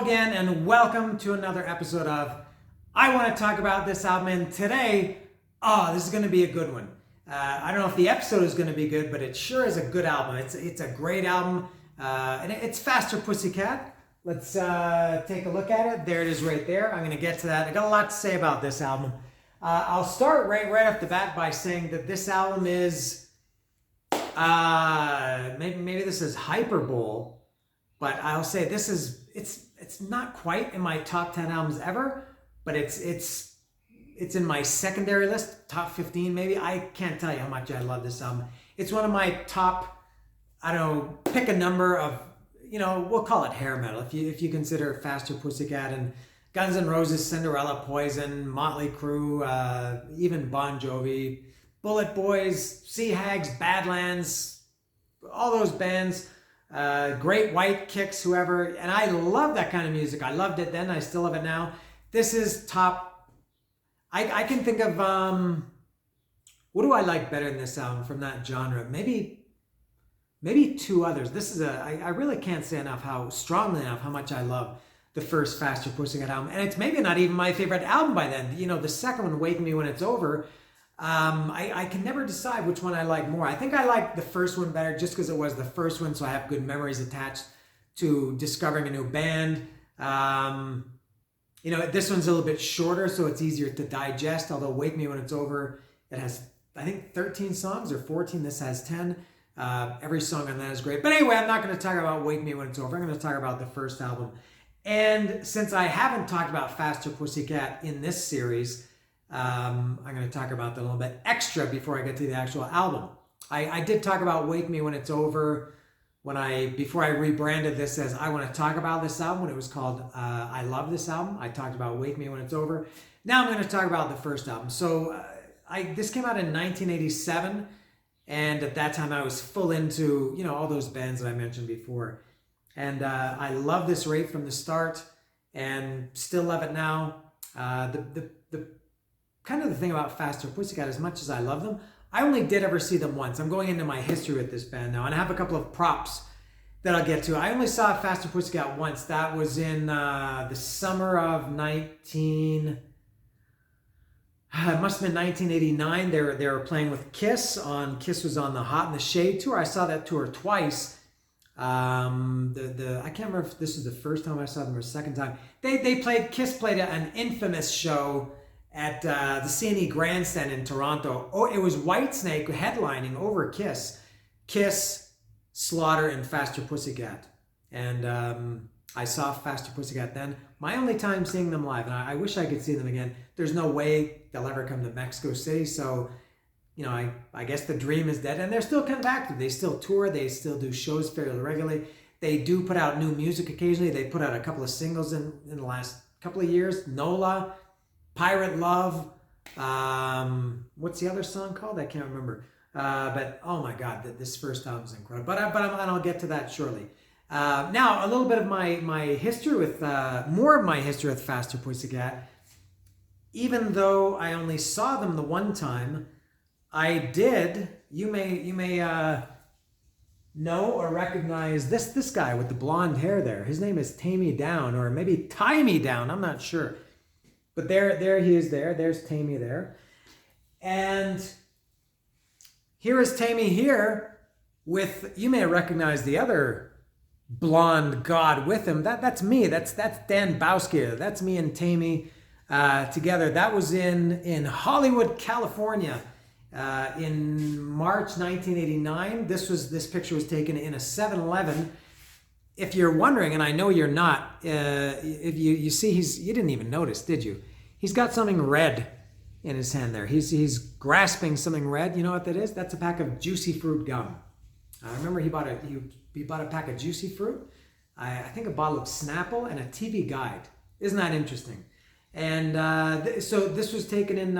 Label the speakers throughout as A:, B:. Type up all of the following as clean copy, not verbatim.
A: Hello again and welcome to another episode of I Want to Talk About This Album. And today, this is going to be a good one. I don't know if the episode is going to be good, but it sure is a good album. It's a great album, and it's Faster Pussycat. Let's take a look at it. There it is right there. I'm going to get to that. I got a lot to say about this album. I'll start right off the bat by saying that this album is, maybe this is hyperbole, but I'll say this is, it's not quite in my top 10 albums ever, but it's in my secondary list, top 15 maybe. I can't tell you how much I love this album. It's one of my top, I don't know, pick a number of, we'll call it hair metal. If you consider Faster Pussycat and Guns N' Roses, Cinderella, Poison, Motley Crue, even Bon Jovi, Bullet Boys, Sea Hags, Badlands, all those bands, Great White, Kicks, whoever. And I love that kind of music. I loved it then. I still love it now. This is top. I can think of, what do I like better than this album from that genre? Maybe two others. This is I really can't say strongly enough how much I love the first Faster Pussycat album. And it's maybe not even my favorite album by then. The second one, Wake Me When It's Over, I can never decide which one I like more. I think I like the first one better just because it was the first one, so I have good memories attached to discovering a new band. This one's a little bit shorter, so it's easier to digest, although Wake Me When It's Over, it has, I think, 13 songs or 14. This has 10. Every song on that is great. But anyway, I'm not going to talk about Wake Me When It's Over. I'm going to talk about the first album. And since I haven't talked about Faster Pussycat in this series, I'm going to talk about that a little bit extra before I get to the actual album. I did talk about Wake Me When It's Over before I rebranded this as I Want to Talk About This Album, when it was called I Love This Album. I talked about Wake Me When It's Over. Now I'm going to talk about the first album. So this came out in 1987, and at that time I was full into all those bands that I mentioned before. And I love this right from the start and still love it now. The kind of the thing about Faster Pussycat, as much as I love them, I only did ever see them once. I'm going into my history with this band now, and I have a couple of props that I'll get to. I only saw Faster Pussycat once. That was in the summer of it must have been 1989. They were playing with Kiss. Kiss was on the Hot in the Shade tour. I saw that tour twice. I can't remember if this was the first time I saw them or the second time. Kiss played an infamous show at the CNE Grandstand in Toronto. Oh, it was Whitesnake headlining over Kiss, Slaughter, and Faster Pussycat. And I saw Faster Pussycat then. My only time seeing them live, and I wish I could see them again. There's no way they'll ever come to Mexico City, so I guess the dream is dead, and they're still kind of active. They still tour. They still do shows fairly regularly. They do put out new music occasionally. They put out a couple of singles in the last couple of years. NOLA, Pirate Love. What's the other song called? I can't remember. But oh my God, this first album is incredible. But I'll get to that shortly. Now a little bit of my history with more of my history with Faster Pussycat. Even though I only saw them the one time, I did. You may know or recognize this guy with the blonde hair there. His name is Tammy Down, or maybe Tie Me Down. I'm not sure. But there he is there. There's Tammy there. And here is Tammy here with, you may recognize the other blonde god with him. That's me. That's Dan Bowski. That's me and Tammy together. That was in Hollywood, California. In March 1989. This picture was taken in a 7-Eleven. If you're wondering, and I know you're not, if you see, you didn't even notice, did you? He's got something red in his hand there. He's grasping something red. You know what that is? That's a pack of Juicy Fruit gum. I remember he bought a pack of Juicy Fruit, I think a bottle of Snapple, and a TV guide. Isn't that interesting? And so this was taken in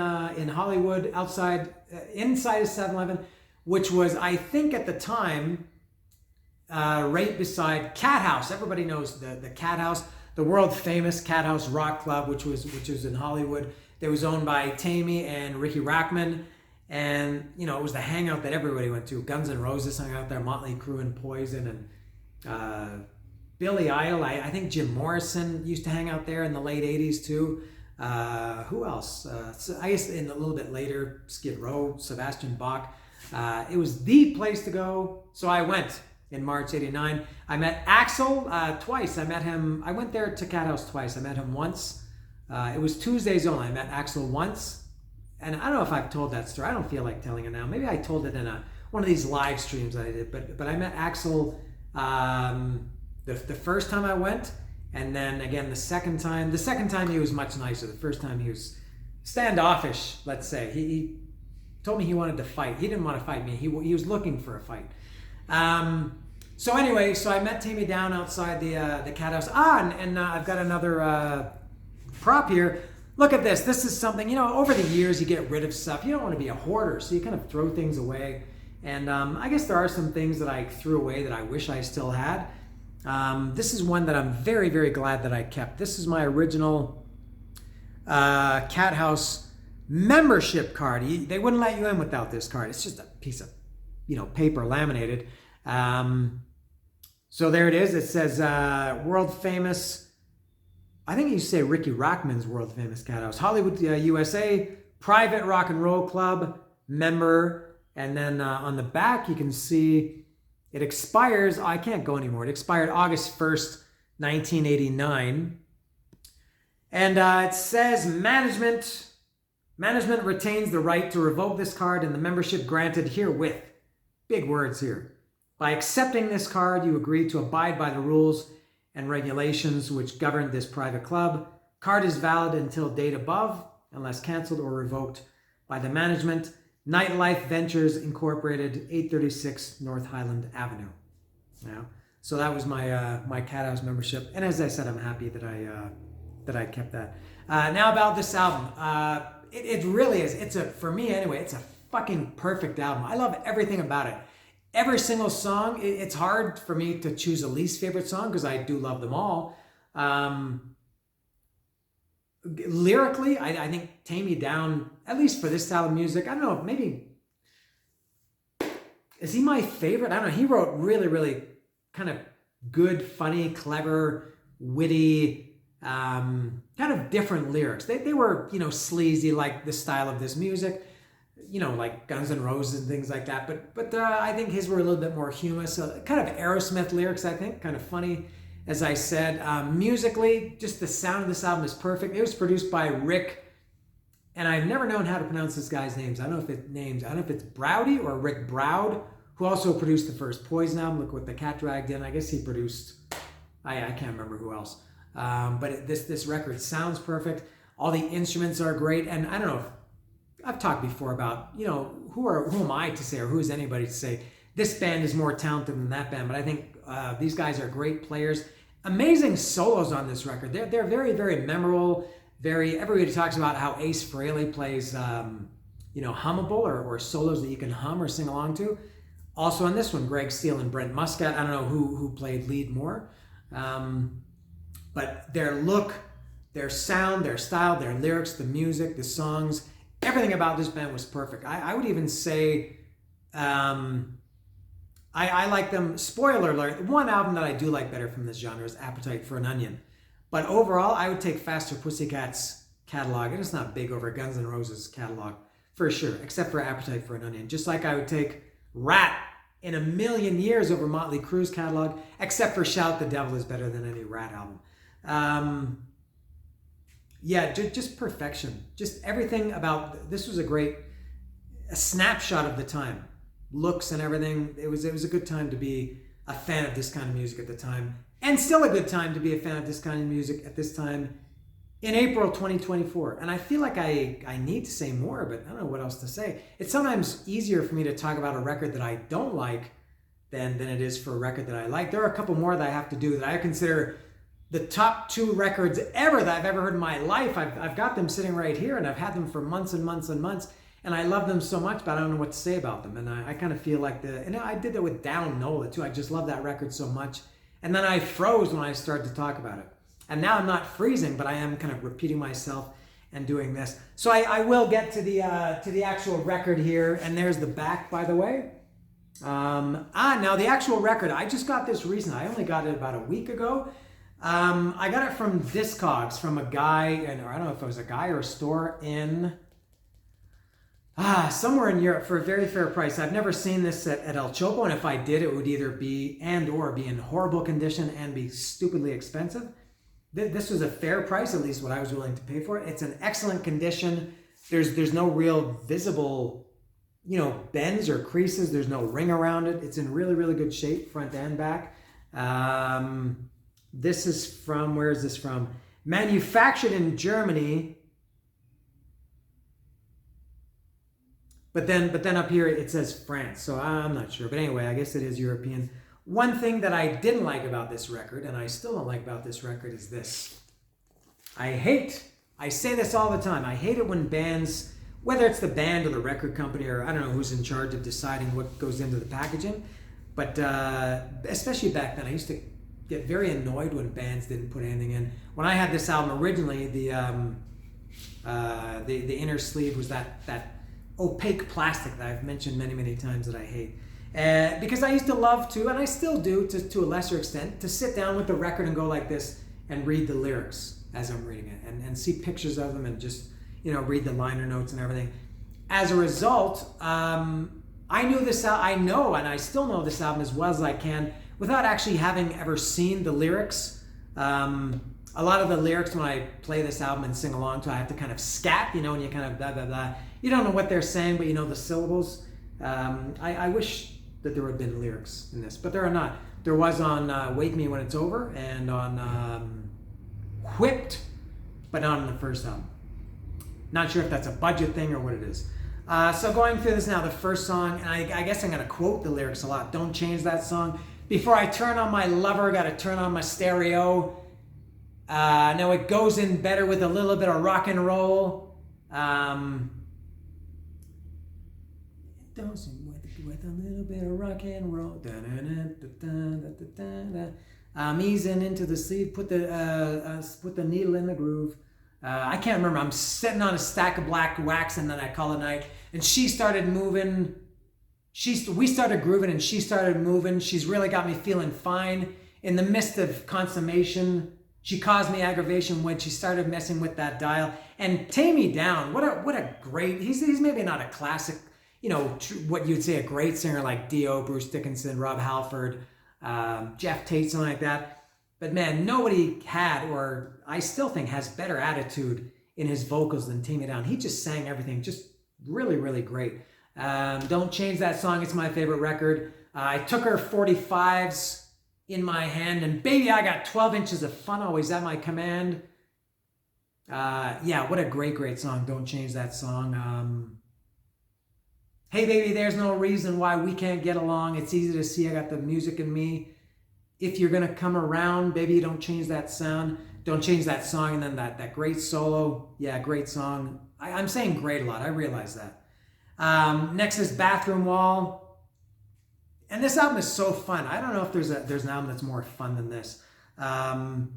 A: Hollywood, inside a 7-Eleven, which was, I think at the time, right beside Cat House. Everybody knows the Cat House, the world famous Cat House Rock Club, which was in Hollywood. It was owned by Tammy and Ricky Rackman, and it was the hangout that everybody went to. Guns N' Roses hung out there, Motley Crue and Poison, and Billy Idol. I think Jim Morrison used to hang out there in the late 80s too. Who else? So I guess in a little bit later, Skid Row, Sebastian Bach. It was the place to go. So I went in March '89. I met Axl twice. I met him. I went there to Cat House twice. I met him once. It was Tuesdays only. I met Axl once. And I don't know if I've told that story. I don't feel like telling it now. Maybe I told it in one of these live streams that I did. But I met Axl the first time I went. And then again, the second time he was much nicer. The first time he was standoffish, let's say. He told me he wanted to fight. He didn't want to fight me. He was looking for a fight. So anyway, so I met Tammy down outside the Cat House. And I've got another prop here. Look at this. This is something, over the years you get rid of stuff. You don't want to be a hoarder, so you kind of throw things away. And I guess there are some things that I threw away that I wish I still had. This is one that I'm very, very glad that I kept. This is my original Cat House membership card. They wouldn't let you in without this card. It's just a piece of, paper laminated. So there it is. It says world famous. I think you say Ricky Rockman's world famous Cat House. Hollywood, USA, private rock and roll club member. And then on the back, you can see it expires, I can't go anymore. It expired August 1st, 1989. And it says management retains the right to revoke this card and the membership granted herewith. Big words here. By accepting this card, you agree to abide by the rules and regulations which govern this private club. Card is valid until date above, unless canceled or revoked by the management. Nightlife Ventures Incorporated, 836 North Highland Avenue. Yeah. So that was my Cat House membership, and as I said, I'm happy that I kept that. Now about this album, it really is. For me anyway, it's a fucking perfect album. I love everything about it. Every single song. It's hard for me to choose a least favorite song because I do love them all. Lyrically, I think Tame Me Down, at least for this style of music, I don't know, maybe, is he my favorite? I don't know. He wrote really, really kind of good, funny, clever, witty, kind of different lyrics. They were, sleazy like the style of this music, like Guns N' Roses and things like that. But I think his were a little bit more humorous, kind of Aerosmith lyrics, I think, kind of funny. As I said, musically, just the sound of this album is perfect. It was produced by Rick, and I've never known how to pronounce this guy's names. I don't know if it's Browdy or Rick Browd, who also produced the first Poison album. Look what the Cat dragged in. I guess he produced, I can't remember who else. But this record sounds perfect. All the instruments are great, and I don't know if I've talked before about, who am I to say, or who is anybody to say this band is more talented than that band, but I think these guys are great players. Amazing solos on this record. They're very, very memorable. Everybody talks about how Ace Frehley plays, hummable or solos that you can hum or sing along to. Also on this one, Greg Steele and Brent Muscat. I don't know who played lead more, but their look, their sound, their style, their lyrics, the music, the songs, everything about this band was perfect. I would even say. I like them. Spoiler alert, one album that I do like better from this genre is Appetite for an Onion. But overall, I would take Faster Pussycat's catalog, and it's not big over Guns N' Roses' catalog, for sure, except for Appetite for an Onion. Just like I would take Rat in a million years over Motley Crue's catalog, except for Shout the Devil is better than any Rat album. Just perfection. Just everything about this was a snapshot of the time. Looks and everything. It was a good time to be a fan of this kind of music at the time, and still a good time to be a fan of this kind of music at this time in April 2024. And I feel like I need to say more, but I don't know what else to say. It's sometimes easier for me to talk about a record that I don't like than it is for a record that I like. There are a couple more that I have to do that I consider the top 2 records ever that I've ever heard in my life. I've got them sitting right here, and I've had them for months and months and months. And I love them so much, but I don't know what to say about them. And I kind of feel like I did that with Down Nola too. I just love that record so much. And then I froze when I started to talk about it. And now I'm not freezing, but I am kind of repeating myself and doing this. So I will get to the actual record here. And there's the back, by the way. Now the actual record, I just got this recently. I only got it about a week ago. I got it from Discogs, from a guy, or I don't know if it was a guy or a store in somewhere in Europe for a very fair price. I've never seen this at El Chopo, and if I did, it would either be or be in horrible condition and be stupidly expensive. This was a fair price, at least what I was willing to pay for it. It's in excellent condition. There's no real visible, bends or creases. There's no ring around it. It's in really, really good shape, front and back. This is from, where is this from? Manufactured in Germany. But then up here it says France, so I'm not sure. But anyway, I guess it is European. One thing that I didn't like about this record, and I still don't like about this record, is this. I say this all the time, I hate it when bands, whether it's the band or the record company, or I don't know who's in charge of deciding what goes into the packaging, but especially back then, I used to get very annoyed when bands didn't put anything in. When I had this album originally, the inner sleeve was that opaque plastic that I've mentioned many, many times that I hate. Because I used to love to, and I still do to a lesser extent, to sit down with the record and go like this and read the lyrics as I'm reading it, and see pictures of them and just, read the liner notes and everything. As a result, I knew this, I know, and I still know this album as well as I can without actually having ever seen the lyrics. A lot of the lyrics when I play this album and sing along to, I have to kind of scat, and you kind of blah, blah, blah. You don't know what they're saying, but you know the syllables. I wish that there would have been lyrics in this, but there are not. There was on Wake Me When It's Over and on Whipped, but not on the first album. Not sure if that's a budget thing or what it is. So going through this now, the first song, and I guess I'm going to quote the lyrics a lot. Don't change that song. Before I turn on my lover, got to turn on my stereo. Now it goes in better with a little bit of rock and roll. With a little bit of rock and roll. I'm easing into the sleeve. Put the needle in the groove. I can't remember. I'm sitting on a stack of black wax, and then I call it night. And she started moving. We started grooving, and she started moving. She's really got me feeling fine. In the midst of consummation, she caused me aggravation when she started messing with that dial. And Tame Me Down. What a great. He's maybe not a classic, what you'd say a great singer like Dio, Bruce Dickinson, Rob Halford, Jeff Tate, something like that. But man, nobody had, or I still think has, better attitude in his vocals than Tame Me Down. He just sang everything just really, really great. Don't Change That Song. It's my favorite record. I took her 45s in my hand, and baby, I got 12 inches of fun always at my command. Yeah, what a great, great song. Don't Change That Song. Hey baby, there's no reason why we can't get along. It's easy to see I got the music in me. If you're gonna come around, baby, don't change that sound. Don't change that song. And then that great solo. Yeah, great song. I'm saying great a lot. I realize that. Next is Bathroom Wall. And this album is so fun. I don't know if there's an album that's more fun than this. God,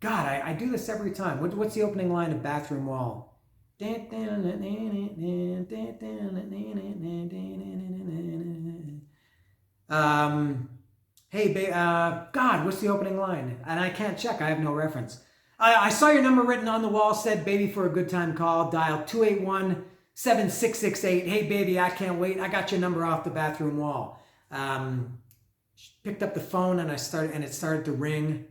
A: I do this every time. What's the opening line of Bathroom Wall? Hey, God, what's the opening line? And I can't check. I have no reference. I saw your number written on the wall. Said, baby, for a good time call. Dial 281-7668. Hey, baby, I can't wait. I got your number off the bathroom wall. Picked up the phone and it started to ring.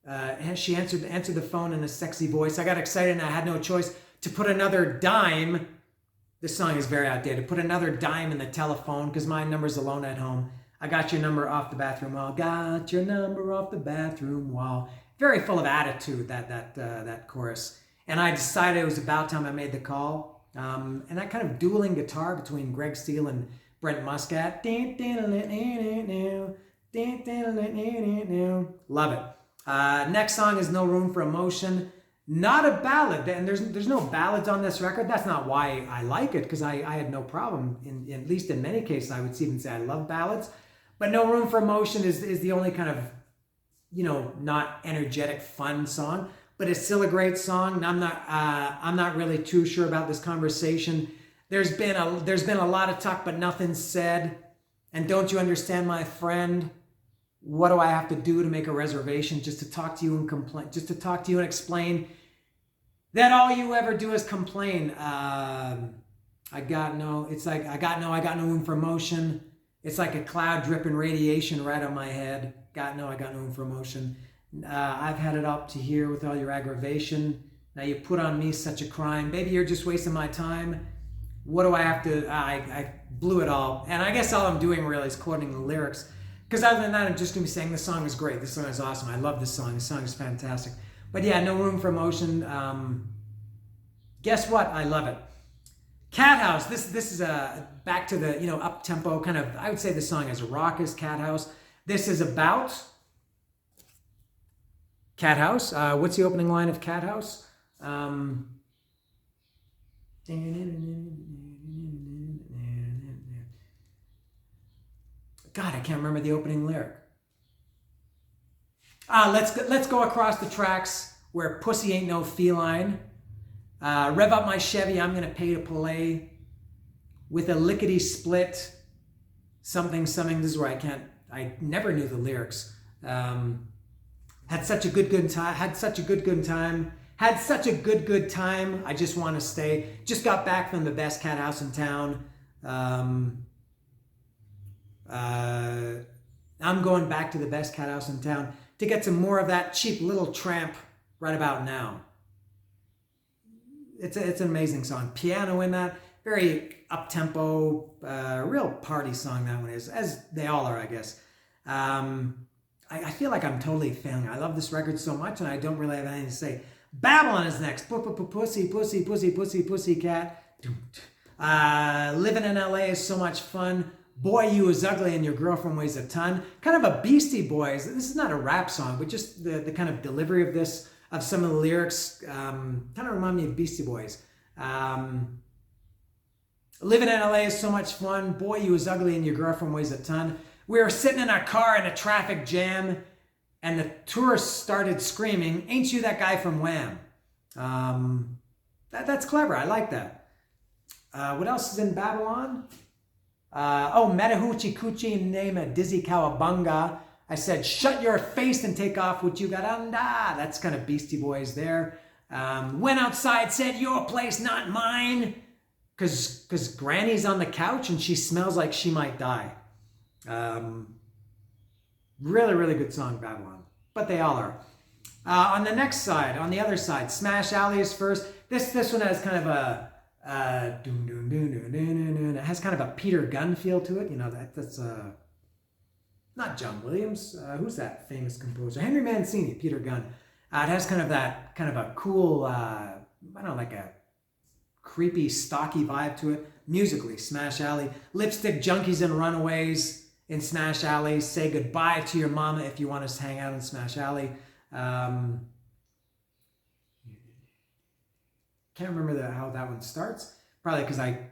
A: And she answered the phone in a sexy voice. I got excited and I had no choice to put another dime. This song is very outdated. Put another dime in the telephone because my number's alone at home. I got your number off the bathroom wall. Got your number off the bathroom wall. Very full of attitude, that chorus. And I decided it was about time I made the call. And that kind of dueling guitar between Greg Steele and Brent Muscat. Love it. Next song is No Room for Emotion. Not a ballad, and there's no ballads on this record. That's not why I like it, because I had no problem, at least in many cases, I would even say I love ballads. But No Room for Emotion is the only kind of, not energetic, fun song, but it's still a great song. And I'm not really too sure about this conversation There's been a lot of talk, but nothing said. And don't you understand, my friend? What do I have to do to make a reservation? Just to talk to you and complain, just to talk to you and explain that all you ever do is complain. I got no room for emotion. It's like a cloud dripping radiation right on my head. I got no room for emotion. I've had it up to here with all your aggravation. Now you put on me such a crime. Baby, you're just wasting my time. What do I have to, I blew it all. And I guess all I'm doing really is quoting the lyrics. Because other than that, I'm just going to be saying this song is great. This song is awesome. I love this song. This song is fantastic. But yeah, no room for emotion. Guess what? I love it. Cat House. This is back to the up tempo kind of. I would say the song is raucous. Cat House. This is about Cat House. What's the opening line of Cat House? God, I can't remember the opening lyric. Let's go across the tracks where pussy ain't no feline. Rev up my Chevy, I'm gonna pay to play with a lickety split. Something. This is where I never knew the lyrics. Had such a good time. Had such a good time. I just want to stay. Just got back from the best cat house in town. I'm going back to the best cat house in town to get some more of that cheap little tramp right about now. It's an amazing song. Piano in that, very up-tempo, real party song that one is, as they all are, I guess. I feel like I'm totally failing. I love this record so much, and I don't really have anything to say. Babylon is next. Pussycat. Living in LA is so much fun. Boy, you is ugly and your girlfriend weighs a ton. Kind of a Beastie Boys. This is not a rap song, but just the kind of delivery of this, of some of the lyrics, kind of remind me of Beastie Boys. Living in LA is so much fun. Boy, you is ugly and your girlfriend weighs a ton. We were sitting in a car in a traffic jam, and the tourists started screaming, "Ain't you that guy from Wham?" That's clever. I like that. What else is in Babylon? Meta Hoochie Coochie name a Dizzy Cowabunga. I said, shut your face and take off what you got under. That's kind of Beastie Boys there. Went outside, said, your place, not mine. Because Granny's on the couch and she smells like she might die. Really, really good song, Babylon. But they all are. On the next side, on the other side, Smash Alley is first. This one has kind of a it has kind of a Peter Gunn feel to it. That's not John Williams. Who's that famous composer? Henry Mancini, Peter Gunn. It has kind of a cool, like a creepy, stocky vibe to it. Musically, Smash Alley. Lipstick Junkies and Runaways in Smash Alley. Say goodbye to your mama if you want us to hang out in Smash Alley. Can't remember how that one starts. Probably because I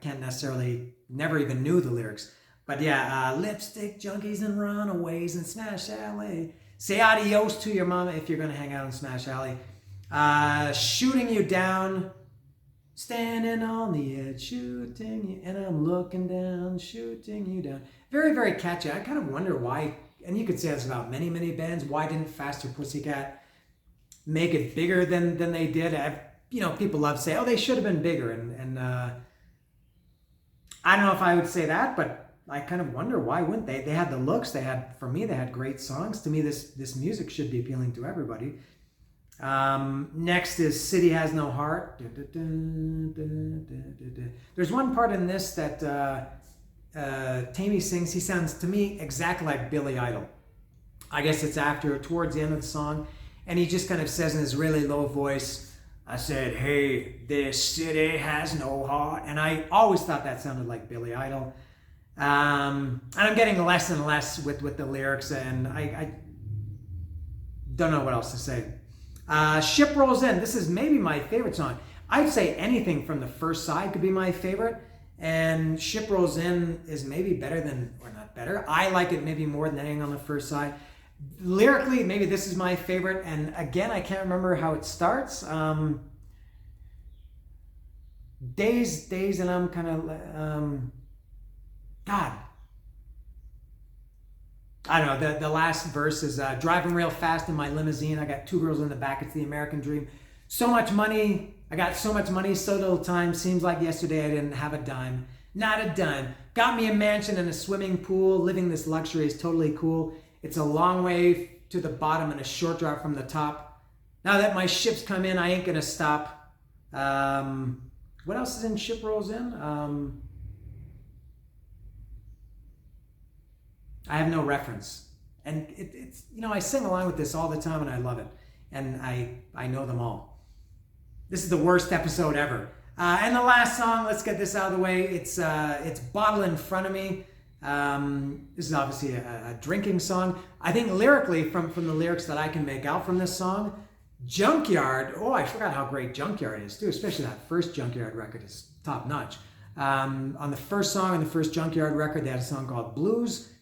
A: never even knew the lyrics. But yeah, lipstick junkies and runaways in Smash Alley. Say adios to your mama if you're going to hang out in Smash Alley. Shooting you down. Standing on the edge, shooting you, and I'm looking down, shooting you down. Very, very catchy. I kind of wonder why, and you could say this about many, many bands, why didn't Faster Pussycat make it bigger than they did? People love to say, oh, they should have been bigger. And I don't know if I would say that, but I kind of wonder why wouldn't they? They had the looks. They had great songs. To me, this music should be appealing to everybody. Next is City Has No Heart. There's one part in this that Tammy sings. He sounds to me exactly like Billy Idol. I guess it's towards the end of the song. And he just kind of says in his really low voice, I said, hey, this city has no heart. And I always thought that sounded like Billy Idol. And I'm getting less and less with the lyrics, and I don't know what else to say. Ship Rolls In. This is maybe my favorite song. I'd say anything from the first side could be my favorite. And Ship Rolls In is maybe better than, or not better. I like it maybe more than anything on the first side. Lyrically, maybe this is my favorite, and again, I can't remember how it starts. days, and I'm kind of, God, I don't know. The last verse is driving real fast in my limousine. I got 2 girls in the back. It's the American dream. So much money. I got so much money, so little time. Seems like yesterday I didn't have a dime. Not a dime. Got me a mansion and a swimming pool. Living this luxury is totally cool. It's a long way to the bottom and a short drop from the top. Now that my ship's come in, I ain't gonna stop. What else is in Ship Rolls In? I have no reference. And it's, I sing along with this all the time and I love it. And I know them all. This is the worst episode ever. And the last song, let's get this out of the way. It's Bottle in Front of Me. This is obviously a drinking song. I think lyrically, from the lyrics that I can make out from this song, Junkyard, I forgot how great Junkyard is too, especially that first Junkyard record is top notch. On the first song on the first Junkyard record, they had a song called Blues,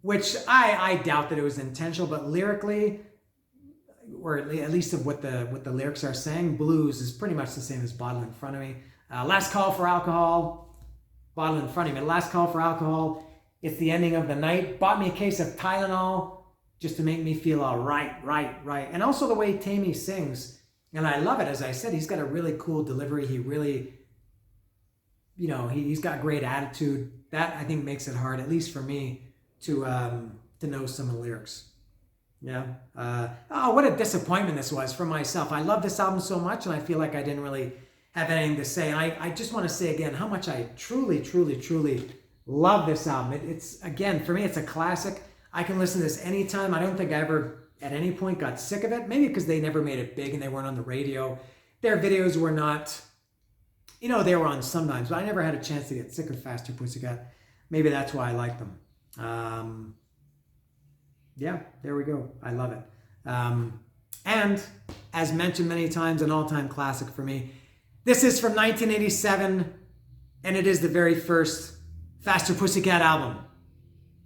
A: which I doubt that it was intentional, but lyrically, or at least of what the lyrics are saying, Blues is pretty much the same as Bottle in Front of Me. Last Call for Alcohol, Bottle in Front of Me. Last Call for Alcohol, it's the ending of the night. Bought me a case of Tylenol just to make me feel all right. And also the way Tammy sings, and I love it. As I said, he's got a really cool delivery. He really, he's got great attitude. That, I think, makes it hard, at least for me, to know some of the lyrics. Yeah. What a disappointment this was for myself. I love this album so much, and I feel like I didn't really have anything to say. And I just want to say again how much I truly love this album. It's, again, for me, it's a classic. I can listen to this anytime. I don't think I ever at any point got sick of it. Maybe because they never made it big and they weren't on the radio. Their videos were not, they were on sometimes, but I never had a chance to get sick of Faster Pussycat. Maybe that's why I like them. Yeah, there we go. I love it. And as mentioned many times, an all-time classic for me. This is from 1987, and it is the very first Faster Pussycat album.